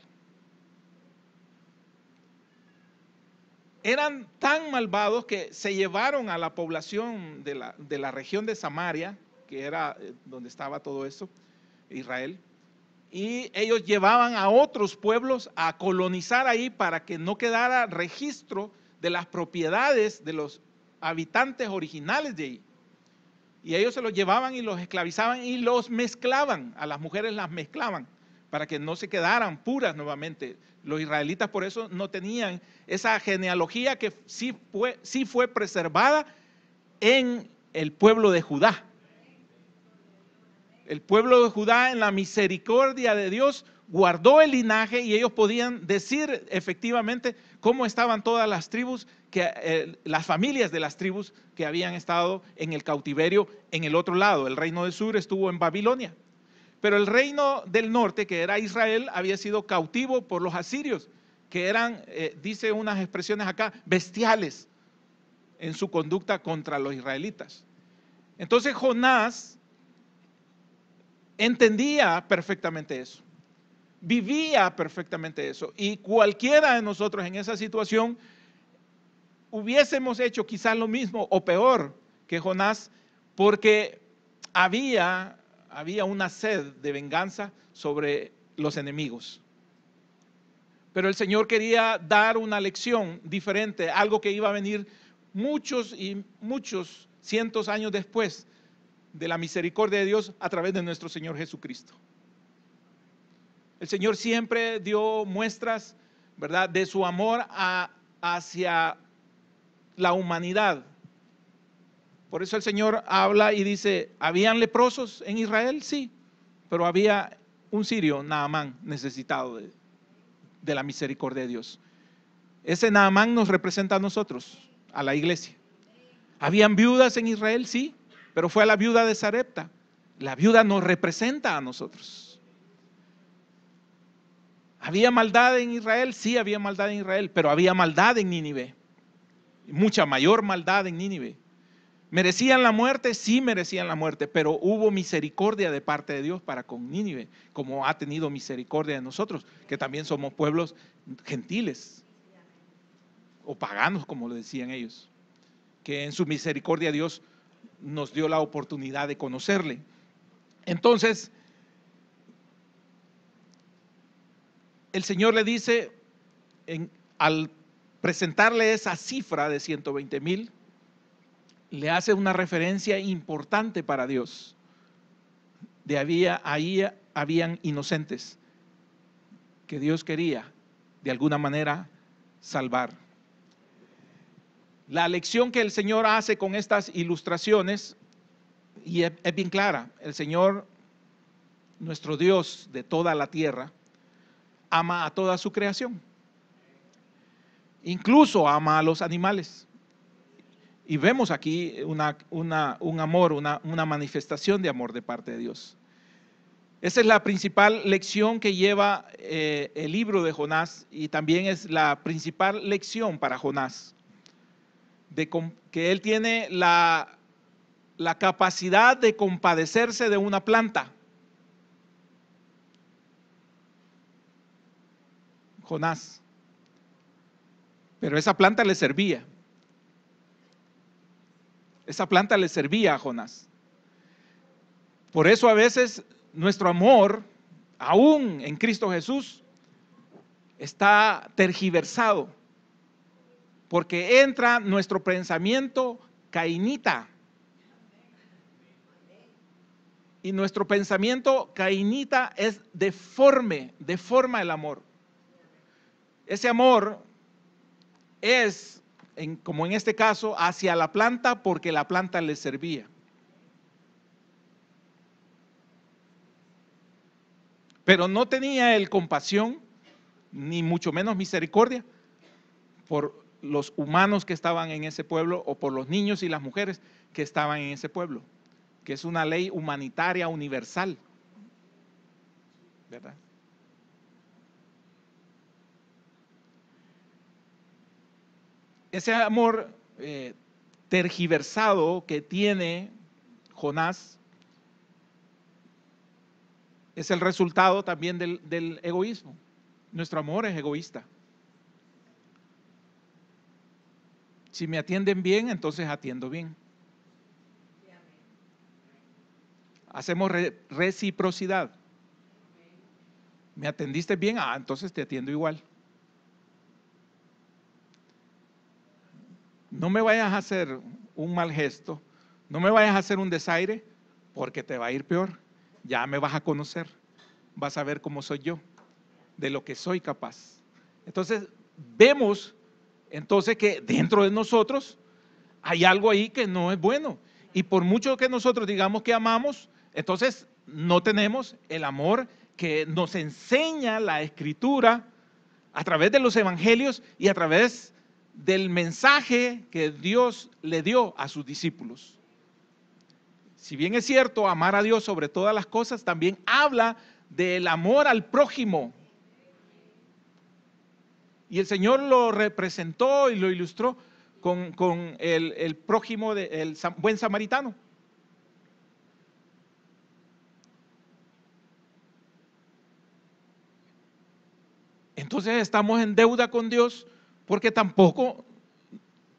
Eran tan malvados que se llevaron a la población de la región de Samaria, que era donde estaba todo eso, Israel, y ellos llevaban a otros pueblos a colonizar ahí para que no quedara registro de las propiedades de los habitantes originales de ahí. Y ellos se los llevaban y los esclavizaban y los mezclaban, a las mujeres las mezclaban para que no se quedaran puras nuevamente. Los israelitas por eso no tenían esa genealogía que sí fue preservada en el pueblo de Judá. El pueblo de Judá, en la misericordia de Dios, guardó el linaje, y ellos podían decir efectivamente cómo estaban todas las tribus, las familias de las tribus que habían estado en el cautiverio en el otro lado. El reino del sur estuvo en Babilonia, pero el reino del norte, que era Israel, había sido cautivo por los asirios, que eran, dice unas expresiones acá, bestiales en su conducta contra los israelitas. Entonces Jonás entendía perfectamente eso, vivía perfectamente eso, y cualquiera de nosotros en esa situación hubiésemos hecho quizás lo mismo o peor que Jonás, porque había una sed de venganza sobre los enemigos. Pero el Señor quería dar una lección diferente, algo que iba a venir muchos cientos años después de la misericordia de Dios a través de nuestro Señor Jesucristo. El Señor siempre dio muestras, ¿verdad?, de su amor hacia la humanidad. Por eso el Señor habla y dice, ¿habían leprosos en Israel? Sí, pero había un sirio, Naamán, necesitado de la misericordia de Dios. Ese Naamán nos representa a nosotros, a la iglesia. ¿Habían viudas en Israel? Sí, pero fue a la viuda de Sarepta. La viuda nos representa a nosotros. ¿Había maldad en Israel? Sí, había maldad en Israel, pero había maldad en Nínive, mucha mayor maldad en Nínive. ¿Merecían la muerte? Sí, merecían la muerte, pero hubo misericordia de parte de Dios para con Nínive, como ha tenido misericordia de nosotros, que también somos pueblos gentiles o paganos, como lo decían ellos, que en su misericordia Dios nos dio la oportunidad de conocerle. Entonces, el Señor le dice, al presentarle esa cifra de 120,000, le hace una referencia importante para Dios. Ahí habían inocentes que Dios quería de alguna manera salvar. La lección que el Señor hace con estas ilustraciones, y es bien clara: el Señor, nuestro Dios de toda la tierra, ama a toda su creación, incluso ama a los animales. Y vemos aquí un amor, una manifestación de amor de parte de Dios. Esa es la principal lección que lleva el libro de Jonás, y también es la principal lección para Jonás, que él tiene la capacidad de compadecerse de una planta. Jonás. Pero esa planta le servía. Esa planta le servía a Jonás. Por eso a veces nuestro amor, aún en Cristo Jesús, está tergiversado, porque entra nuestro pensamiento cainita. Y nuestro pensamiento cainita es deforma el amor. Ese amor es, como en este caso, hacia la planta porque la planta le servía. Pero no tenía él compasión, ni mucho menos misericordia, por los humanos que estaban en ese pueblo, o por los niños y las mujeres que estaban en ese pueblo, que es una ley humanitaria universal, ¿verdad? Ese amor tergiversado que tiene Jonás es el resultado también del egoísmo. Nuestro amor es egoísta. Si me atienden bien, entonces atiendo bien. Hacemos reciprocidad. ¿Me atendiste bien? Entonces te atiendo igual. No me vayas a hacer un mal gesto, no me vayas a hacer un desaire, porque te va a ir peor. Ya me vas a conocer, vas a ver cómo soy yo, de lo que soy capaz. Entonces, vemos entonces que dentro de nosotros hay algo ahí que no es bueno. Y por mucho que nosotros digamos que amamos, entonces no tenemos el amor que nos enseña la Escritura a través de los evangelios y a través del mensaje que Dios le dio a sus discípulos. Si bien es cierto, amar a Dios sobre todas las cosas, también habla del amor al prójimo. Y el Señor lo representó y lo ilustró con el prójimo, el buen samaritano. Entonces estamos en deuda con Dios, porque tampoco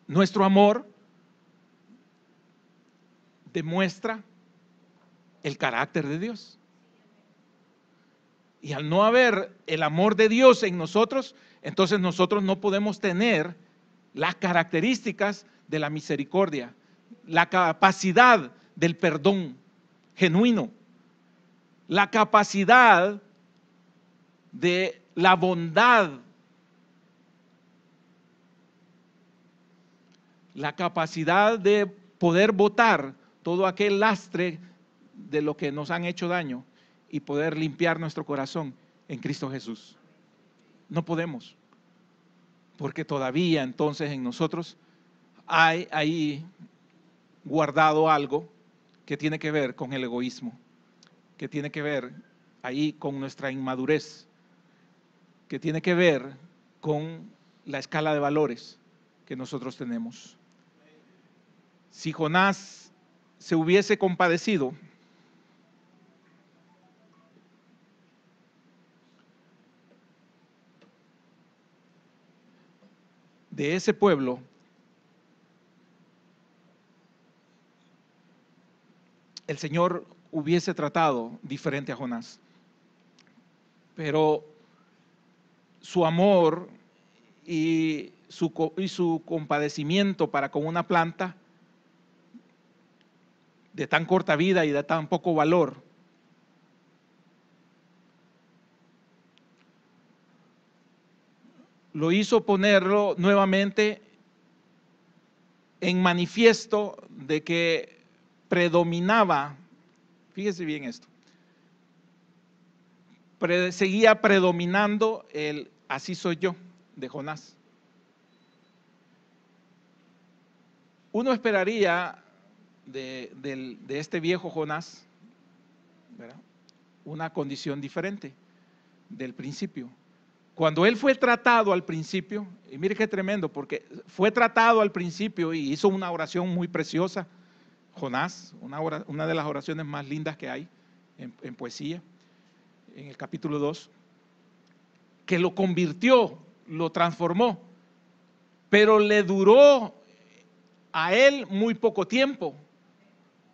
nuestro amor demuestra el carácter de Dios. Y al no haber el amor de Dios en nosotros, entonces nosotros no podemos tener las características de la misericordia, la capacidad del perdón genuino, la capacidad de la bondad, la capacidad de poder botar todo aquel lastre de lo que nos han hecho daño y poder limpiar nuestro corazón en Cristo Jesús. No podemos, porque todavía entonces en nosotros hay ahí guardado algo que tiene que ver con el egoísmo, que tiene que ver ahí con nuestra inmadurez. que tiene que ver con la escala de valores que nosotros tenemos. Si Jonás se hubiese compadecido de ese pueblo, el Señor hubiese tratado diferente a Jonás. Pero su amor y su compadecimiento para con una planta de tan corta vida y de tan poco valor, lo hizo ponerlo nuevamente en manifiesto de que predominaba, fíjese bien esto, seguía predominando el así soy yo de Jonás. Uno esperaría de este viejo Jonás, ¿verdad?, una condición diferente del principio. Cuando él fue tratado al principio, y mire qué tremendo, porque fue tratado al principio y hizo una oración muy preciosa, Jonás, una de las oraciones más lindas que hay en poesía, en el capítulo 2, que lo convirtió, lo transformó, pero le duró a él muy poco tiempo,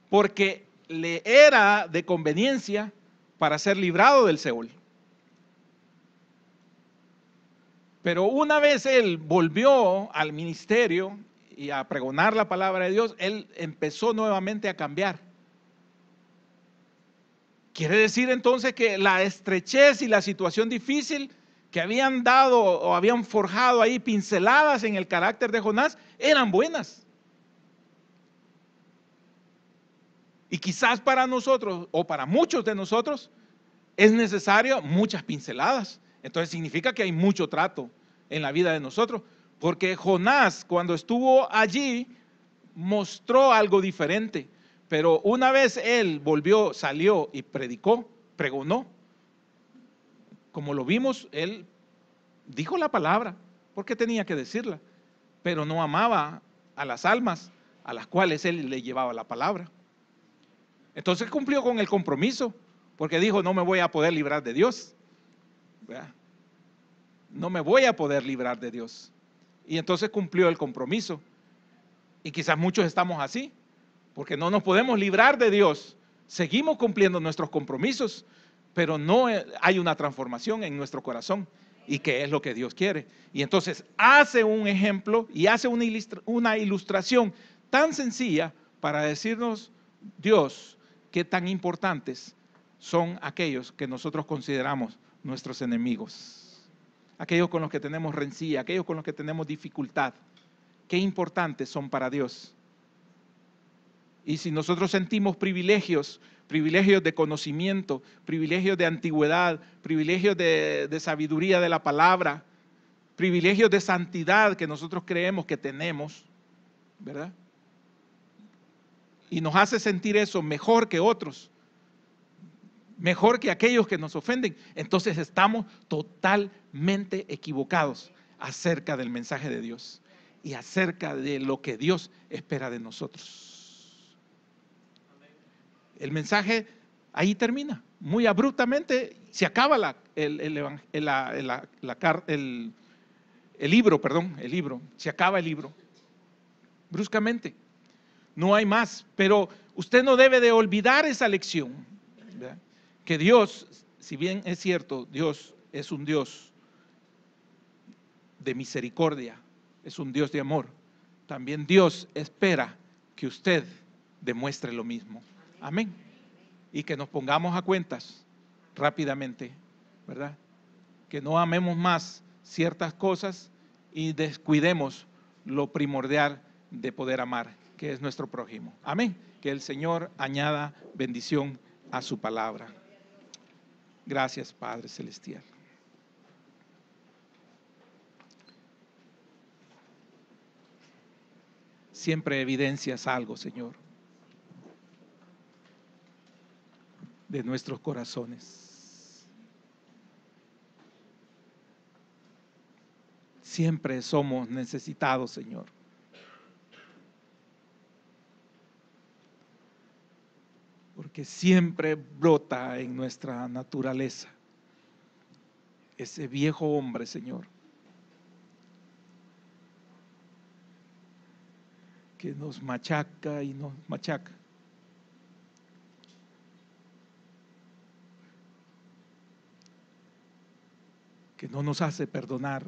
porque le era de conveniencia para ser librado del Seol. Pero una vez él volvió al ministerio y a pregonar la palabra de Dios, él empezó nuevamente a cambiar. Quiere decir entonces que la estrechez y la situación difícil que habían dado o habían forjado ahí pinceladas en el carácter de Jonás eran buenas. Y quizás para nosotros o para muchos de nosotros es necesario muchas pinceladas. Entonces significa que hay mucho trato en la vida de nosotros, porque Jonás, cuando estuvo allí, mostró algo diferente, pero una vez él volvió, salió y predicó, pregonó, como lo vimos, él dijo la palabra porque tenía que decirla, pero no amaba a las almas a las cuales él le llevaba la palabra. Entonces cumplió con el compromiso, porque dijo: no me voy a poder librar de Dios, ¿verdad? No me voy a poder librar de Dios. Y entonces cumplió el compromiso. Y quizás muchos estamos así, porque no nos podemos librar de Dios. Seguimos cumpliendo nuestros compromisos, pero no hay una transformación en nuestro corazón, y que es lo que Dios quiere. Y entonces hace un ejemplo y hace una ilustración tan sencilla para decirnos Dios qué tan importantes son aquellos que nosotros consideramos nuestros enemigos, aquellos con los que tenemos rencilla, aquellos con los que tenemos dificultad. Qué importantes son para Dios. Y si nosotros sentimos privilegios de conocimiento, privilegios de antigüedad, privilegios de sabiduría de la palabra, privilegios de santidad que nosotros creemos que tenemos, ¿verdad?, y nos hace sentir eso mejor que otros, mejor que aquellos que nos ofenden, entonces estamos totalmente equivocados acerca del mensaje de Dios y acerca de lo que Dios espera de nosotros. El mensaje ahí termina, muy abruptamente se acaba el libro, se acaba el libro, bruscamente, no hay más. Pero usted no debe de olvidar esa lección, ¿verdad?, que Dios, si bien es cierto, Dios es un Dios de misericordia, es un Dios de amor, también Dios espera que usted demuestre lo mismo. Amén. Y que nos pongamos a cuentas rápidamente, ¿verdad?, que no amemos más ciertas cosas y descuidemos lo primordial de poder amar, que es nuestro prójimo. Amén. Que el Señor añada bendición a su palabra. Gracias, Padre Celestial. Siempre evidencias algo, Señor, de nuestros corazones. siempre somos necesitados, Señor. Porque siempre brota en nuestra naturaleza ese viejo hombre, Señor, que nos machaca y nos machaca. Que no nos hace perdonar.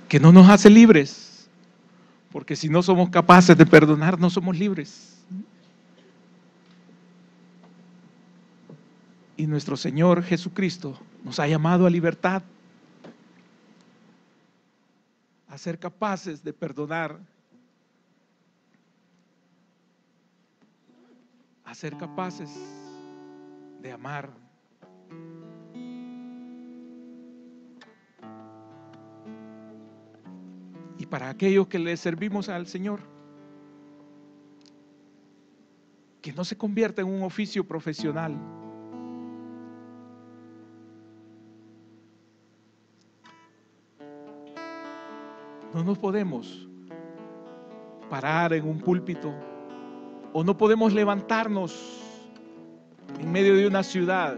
Que no nos hace libres. Porque si no somos capaces de perdonar, no somos libres. Y nuestro Señor Jesucristo nos ha llamado a libertad, a ser capaces de perdonar, a ser capaces de amar. Y para aquellos que le servimos al Señor, que no se convierta en un oficio profesional. No nos podemos parar en un púlpito o no podemos levantarnos en medio de una ciudad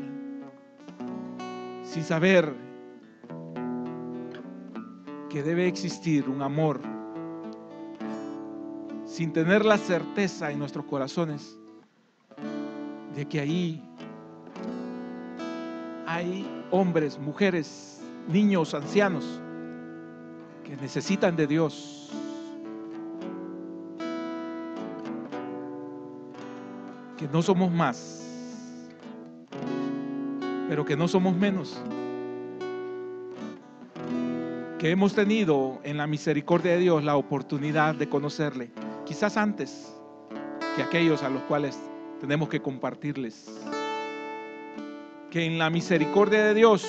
sin saber que debe existir un amor, sin tener la certeza en nuestros corazones de que ahí hay hombres, mujeres, niños, ancianos que necesitan de Dios. Que no somos más, pero que no somos menos. Que hemos tenido en la misericordia de Dios la oportunidad de conocerle, quizás antes que aquellos a los cuales tenemos que compartirles. Que en la misericordia de Dios,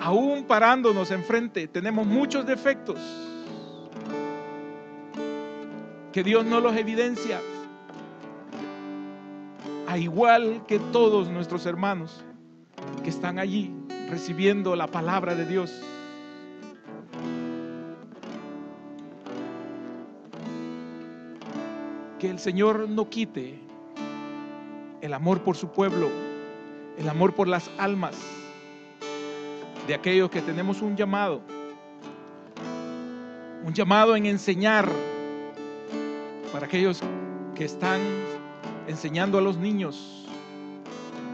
aún parándonos enfrente, tenemos muchos defectos, que Dios no los evidencia, a igual que todos nuestros hermanos que están allí recibiendo la palabra de Dios. Que el Señor no quite el amor por su pueblo, el amor por las almas de aquellos que tenemos un llamado en enseñar, para aquellos que están enseñando a los niños,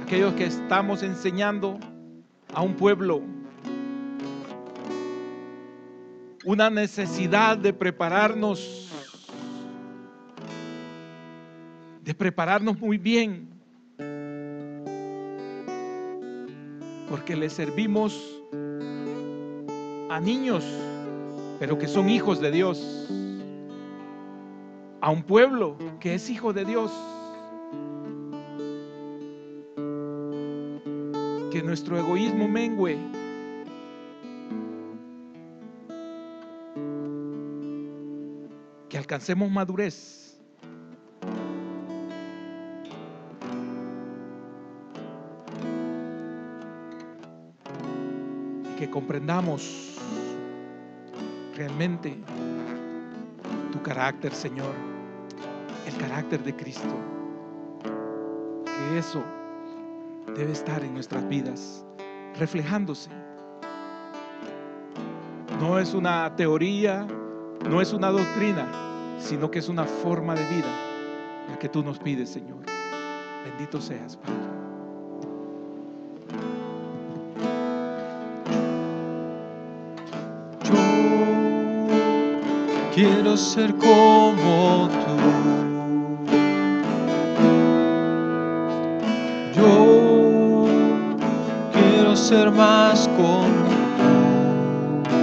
aquellos que estamos enseñando a un pueblo, una necesidad de prepararnos muy bien, porque le servimos a niños, pero que son hijos de Dios, a un pueblo que es hijo de Dios. Que nuestro egoísmo mengüe, que alcancemos madurez, y que comprendamos realmente tu carácter, Señor, el carácter de Cristo. Que eso debe estar en nuestras vidas, reflejándose. No es una teoría, no es una doctrina, sino que es una forma de vida la que tú nos pides, Señor. Bendito seas, Padre. Quiero ser como tú. Yo quiero ser más como tú,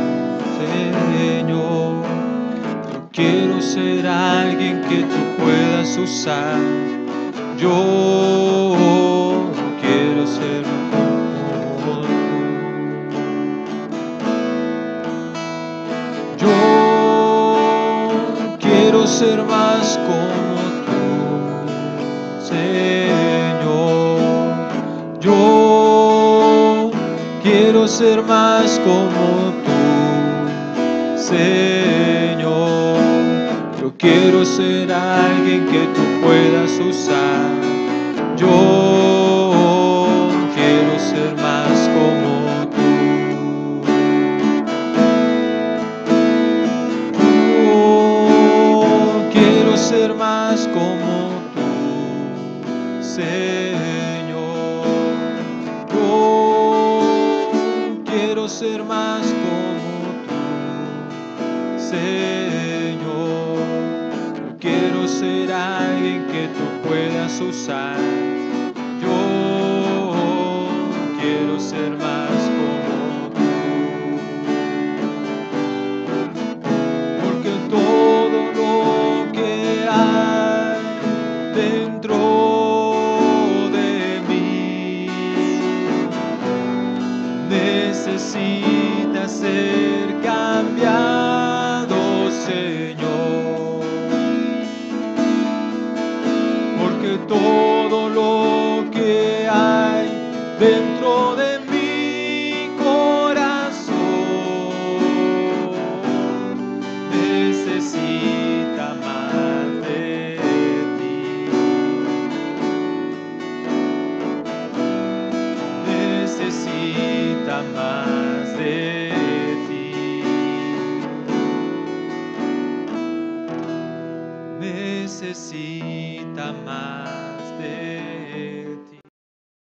Señor. Yo quiero ser alguien que tú puedas usar. Yo quiero ser como tú. Quiero ser más como tú, Señor. ser más como tú, Señor. Yo quiero ser alguien que tú puedas usar. Yo quiero ser más como tú. Yo quiero ser más como tú, Señor. Yo quiero ser más como tú, Señor. Yo quiero ser alguien que tú puedas usar. Yo quiero ser más como tú. Porque todo lo que hay dentro de mí necesita ser cambiado, Señor. Porque todo lo que hay dentro de mi corazón necesita más de ti. Necesita más de ti. Necesita más de